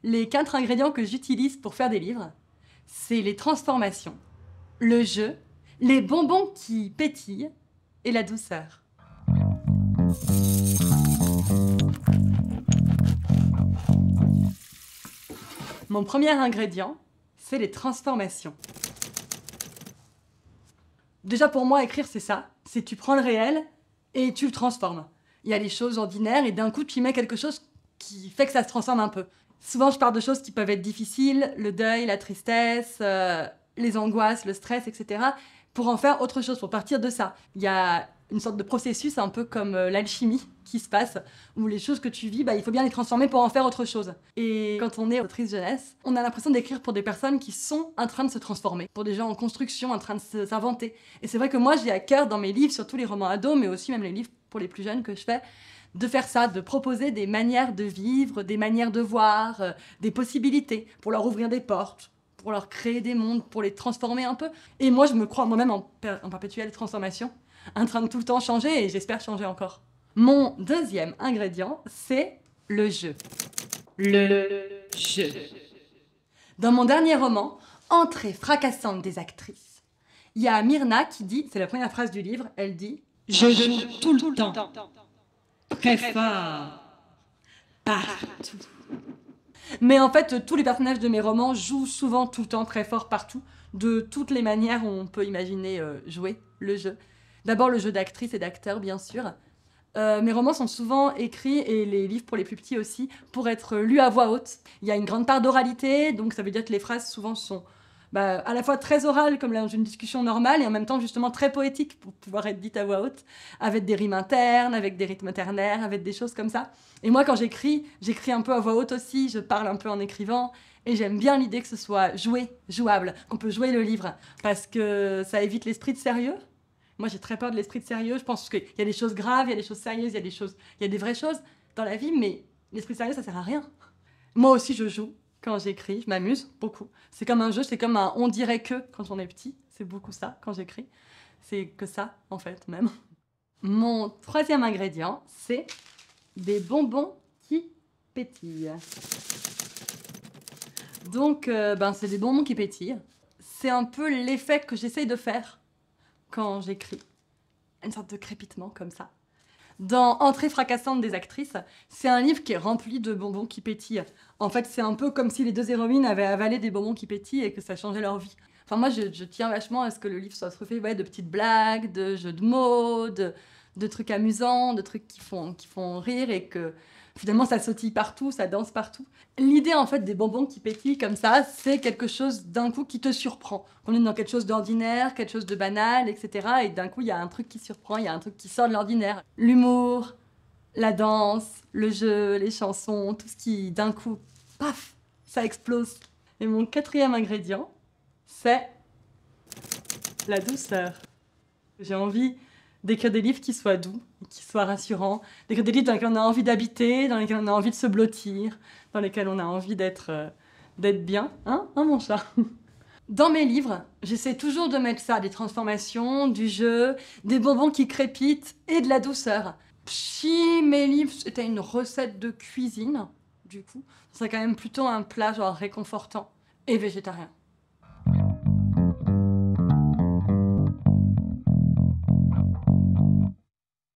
les 4 ingrédients que j'utilise pour faire des livres, c'est les transformations, le jeu, les bonbons qui pétillent et la douceur. Mon premier ingrédient, c'est les transformations. Déjà pour moi, écrire c'est ça, c'est tu prends le réel et tu le transformes. Il y a les choses ordinaires et d'un coup tu y mets quelque chose qui fait que ça se transforme un peu. Souvent je parle de choses qui peuvent être difficiles, le deuil, la tristesse, les angoisses, le stress, etc. pour en faire autre chose, pour partir de ça. Il y a une sorte de processus un peu comme l'alchimie qui se passe, où les choses que tu vis, il faut bien les transformer pour en faire autre chose. Et quand on est autrice jeunesse, on a l'impression d'écrire pour des personnes qui sont en train de se transformer, pour des gens en construction, en train de s'inventer. Et c'est vrai que moi j'ai à cœur dans mes livres, surtout les romans ados, mais aussi même les livres pour les plus jeunes que je fais, de faire ça, de proposer des manières de vivre, des manières de voir, des possibilités, pour leur ouvrir des portes, pour leur créer des mondes, pour les transformer un peu. Et moi, je me crois moi-même en perpétuelle transformation, en train de tout le temps changer, et j'espère changer encore. Mon deuxième ingrédient, c'est le jeu. Le jeu. Dans mon dernier roman, Entrée fracassante des actrices, il y a Myrna qui dit, c'est la première phrase du livre, elle dit « Je joue tout le temps, très fort, partout ». Mais en fait, tous les personnages de mes romans jouent souvent tout le temps très fort partout, de toutes les manières où on peut imaginer jouer le jeu. D'abord le jeu d'actrice et d'acteur, bien sûr. Mes romans sont souvent écrits, et les livres pour les plus petits aussi, pour être lus à voix haute. Il y a une grande part d'oralité, donc ça veut dire que les phrases souvent sont à la fois très orales, comme dans une discussion normale, et en même temps justement très poétiques pour pouvoir être dites à voix haute, avec des rimes internes, avec des rythmes ternaires, avec des choses comme ça. Et moi quand j'écris un peu à voix haute aussi, je parle un peu en écrivant, et j'aime bien l'idée que ce soit jouable, qu'on peut jouer le livre, parce que ça évite l'esprit de sérieux. Moi, j'ai très peur de l'esprit de sérieux. Je pense qu'il y a des choses graves, il y a des choses sérieuses, il y a des vraies choses dans la vie, mais l'esprit de sérieux, ça sert à rien. Moi aussi, je joue quand j'écris, je m'amuse beaucoup. C'est comme un jeu, c'est comme un on dirait que quand on est petit. C'est beaucoup ça quand j'écris. C'est que ça, en fait, même. Mon troisième ingrédient, c'est des bonbons qui pétillent. Donc, c'est des bonbons qui pétillent. C'est un peu l'effet que j'essaye de faire quand j'écris. Une sorte de crépitement comme ça. Dans Entrée fracassante des actrices, c'est un livre qui est rempli de bonbons qui pétillent. En fait, c'est un peu comme si les deux héroïnes avaient avalé des bonbons qui pétillent et que ça changeait leur vie. Enfin, moi, je tiens vachement à ce que le livre soit truffé de petites blagues, de jeux de mots, de trucs amusants, de trucs qui font rire, et que finalement ça sautille partout, ça danse partout. L'idée en fait des bonbons qui pétillent comme ça, c'est quelque chose d'un coup qui te surprend. On est dans quelque chose d'ordinaire, quelque chose de banal, etc. Et d'un coup il y a un truc qui surprend, il y a un truc qui sort de l'ordinaire. L'humour, la danse, le jeu, les chansons, tout ce qui d'un coup, paf, ça explose. Et mon quatrième ingrédient, c'est la douceur. J'ai envie d'écrire des livres qui soient doux, qui soient rassurants, d'écrire des livres dans lesquels on a envie d'habiter, dans lesquels on a envie de se blottir, dans lesquels on a envie d'être bien, hein mon chat. Dans mes livres, j'essaie toujours de mettre ça, des transformations, du jeu, des bonbons qui crépitent et de la douceur. Si mes livres étaient une recette de cuisine, du coup, ce serait quand même plutôt un plat genre réconfortant et végétarien.